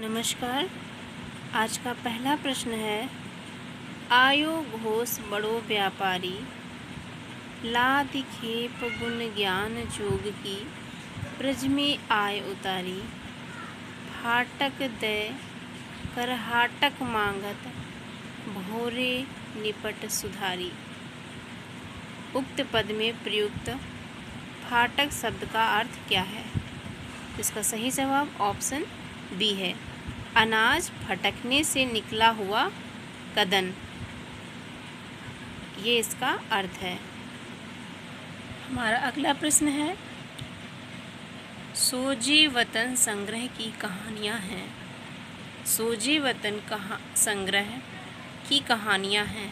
नमस्कार। आज का पहला प्रश्न है, आयो घोष बड़ो व्यापारी, लाद खेप गुण ज्ञान जोग की, ब्रज में आय उतारी, फाटक दे कर हाटक मांगत, भोरे निपट सुधारी। उक्त पद में प्रयुक्त फाटक शब्द का अर्थ क्या है? इसका सही जवाब ऑप्शन बी है, अनाज फटकने से निकला हुआ कदन। ये इसका अर्थ है। हमारा अगला प्रश्न है, सोजे वतन संग्रह की कहानियाँ हैं। सोजे वतन संग्रह की कहानियाँ हैं।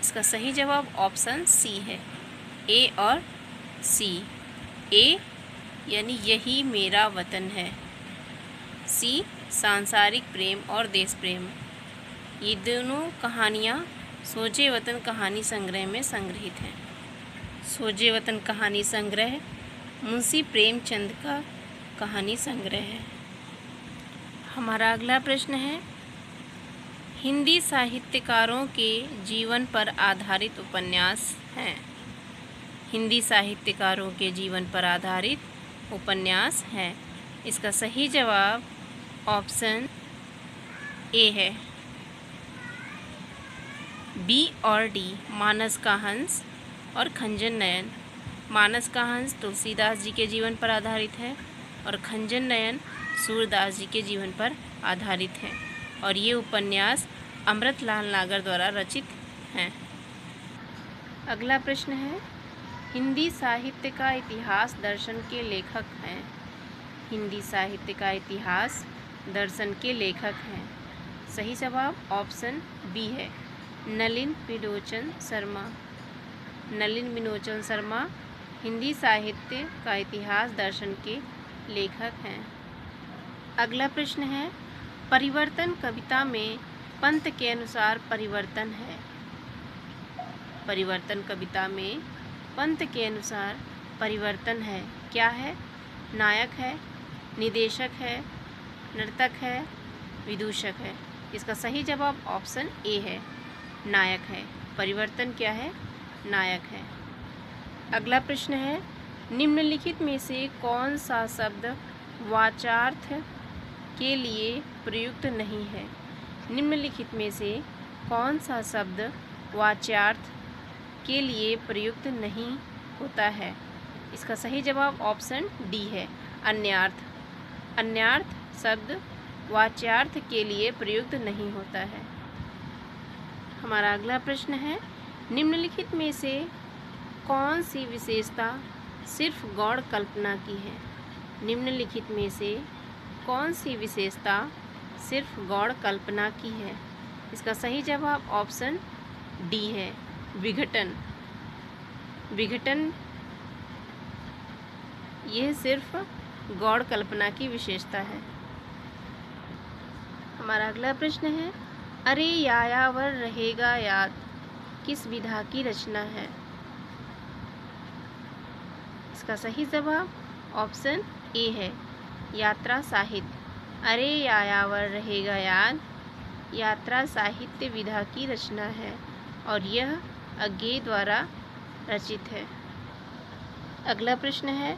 इसका सही जवाब ऑप्शन सी है, ए और सी। ए यानी यही मेरा वतन है, सी सांसारिक प्रेम और देश प्रेम। ये दोनों कहानियाँ सोजे वतन कहानी संग्रह में संग्रहित हैं। सोजे वतन कहानी संग्रह मुंशी प्रेमचंद का कहानी संग्रह है। हमारा अगला प्रश्न है, हिंदी साहित्यकारों के जीवन पर आधारित उपन्यास हैं। हिंदी साहित्यकारों के जीवन पर आधारित उपन्यास है। इसका सही जवाब ऑप्शन ए है, बी और डी, मानस का हंस और खंजन नयन। मानस का हंस तुलसीदास जी के जीवन पर आधारित है और खंजन नयन सूरदास जी के जीवन पर आधारित है और ये उपन्यास अमृतलाल नागर द्वारा रचित हैं। अगला प्रश्न है, हिंदी साहित्य का इतिहास दर्शन के लेखक हैं। हिंदी साहित्य का इतिहास दर्शन के लेखक हैं। सही जवाब ऑप्शन बी है, नलिन विलोचन शर्मा। नलिन विलोचन शर्मा हिंदी साहित्य का इतिहास दर्शन के लेखक हैं। अगला प्रश्न है, परिवर्तन कविता में पंत के अनुसार परिवर्तन है। परिवर्तन कविता में पंत के अनुसार परिवर्तन है। क्या है? नायक है, निदेशक है, नर्तक है, विदूषक है। इसका सही जवाब ऑप्शन ए है, नायक है। परिवर्तन क्या है? नायक है। अगला प्रश्न है, निम्नलिखित में से कौन सा शब्द वाचार्थ के लिए प्रयुक्त नहीं है? निम्नलिखित में से कौन सा शब्द वाच्यार्थ के लिए प्रयुक्त नहीं होता है? इसका सही जवाब ऑप्शन डी है, अन्यार्थ। अन्यार्थ शब्द वाच्यार्थ के लिए प्रयुक्त नहीं होता है। हमारा अगला प्रश्न है, निम्नलिखित में से कौन सी विशेषता सिर्फ गौड़ कल्पना की है? निम्नलिखित में से कौन सी विशेषता सिर्फ गौड़ कल्पना की है? इसका सही जवाब ऑप्शन डी है, विघटन। विघटन यह सिर्फ गौड़ कल्पना की विशेषता है। हमारा अगला प्रश्न है, अरे यायावर रहेगा याद किस विधा की रचना है? इसका सही जवाब ऑप्शन ए है, यात्रा साहित्य। अरे यायावर रहेगा याद यात्रा साहित्य विधा की रचना है और यह अज्ञेय द्वारा रचित है। अगला प्रश्न है,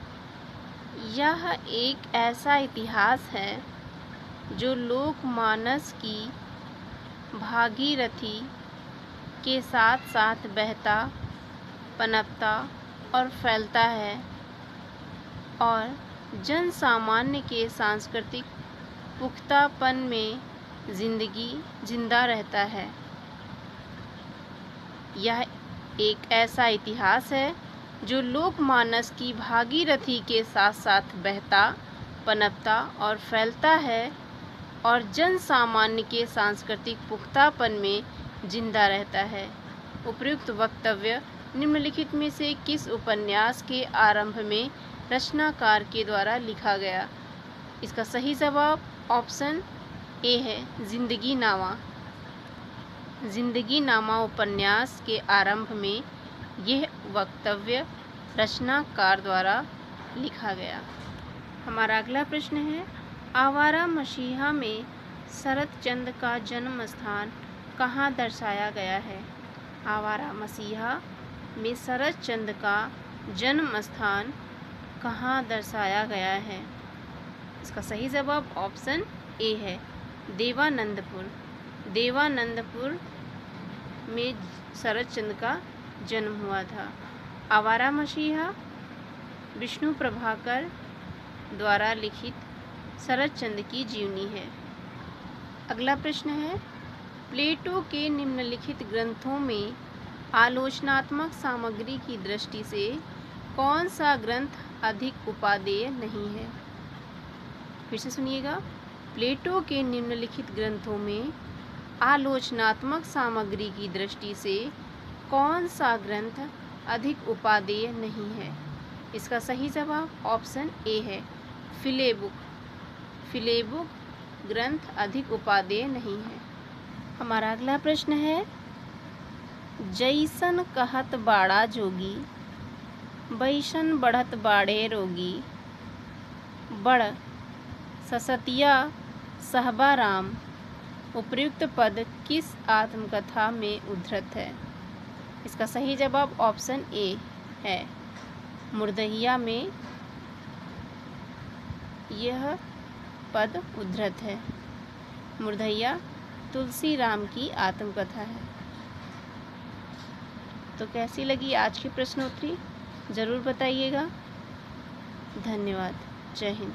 यह एक ऐसा इतिहास है जो लोकमानस की भागीरथी के साथ साथ बहता, पनपता और फैलता है और जन सामान्य के सांस्कृतिक पुख्तापन में जिंदा रहता है। यह एक ऐसा इतिहास है जो लोकमानस की भागीरथी के साथ साथ बहता, पनपता और फैलता है और जन सामान्य के सांस्कृतिक पुख्तापन में जिंदा रहता है। उपयुक्त वक्तव्य निम्नलिखित में से किस उपन्यास के आरंभ में रचनाकार के द्वारा लिखा गया? इसका सही जवाब ऑप्शन ए है, जिंदगी नामा। जिंदगी नामा उपन्यास के आरंभ में यह वक्तव्य रचनाकार द्वारा लिखा गया। हमारा अगला प्रश्न है, आवारा मसीहा में शरतचंद्र का जन्म स्थान कहाँ दर्शाया गया है? आवारा मसीहा में शरतचंद्र का जन्म स्थान कहाँ दर्शाया गया है? इसका सही जवाब ऑप्शन ए है, देवानंदपुर। देवानंदपुर में शरतचंद्र का जन्म हुआ था। आवारा मसीहा विष्णु प्रभाकर द्वारा लिखित शरतचंद्र की जीवनी है। अगला प्रश्न है, प्लेटो के निम्नलिखित ग्रंथों में आलोचनात्मक सामग्री की दृष्टि से कौन सा ग्रंथ अधिक उपादेय नहीं है? फिर से सुनिएगा, प्लेटो के निम्नलिखित ग्रंथों में आलोचनात्मक सामग्री की दृष्टि से कौन सा ग्रंथ अधिक उपादेय नहीं है? इसका सही जवाब ऑप्शन ए है, फिलेबुक। फिलेबुक ग्रंथ अधिक उपादेय नहीं है। हमारा अगला प्रश्न है, जैसन कहत बाड़ा जोगी बैसन बढ़त बाड़े रोगी, बड़ ससतिया सहबा राम उपर्युक्त पद किस आत्मकथा में उद्धृत है? इसका सही जवाब ऑप्शन ए है, मुर्दहिया में यह पद उद्धृत है। मुर्दहिया तुलसी राम की आत्मकथा है। तो कैसी लगी आज की प्रश्नोत्तरी? ज़रूर बताइएगा। धन्यवाद। जय हिंद।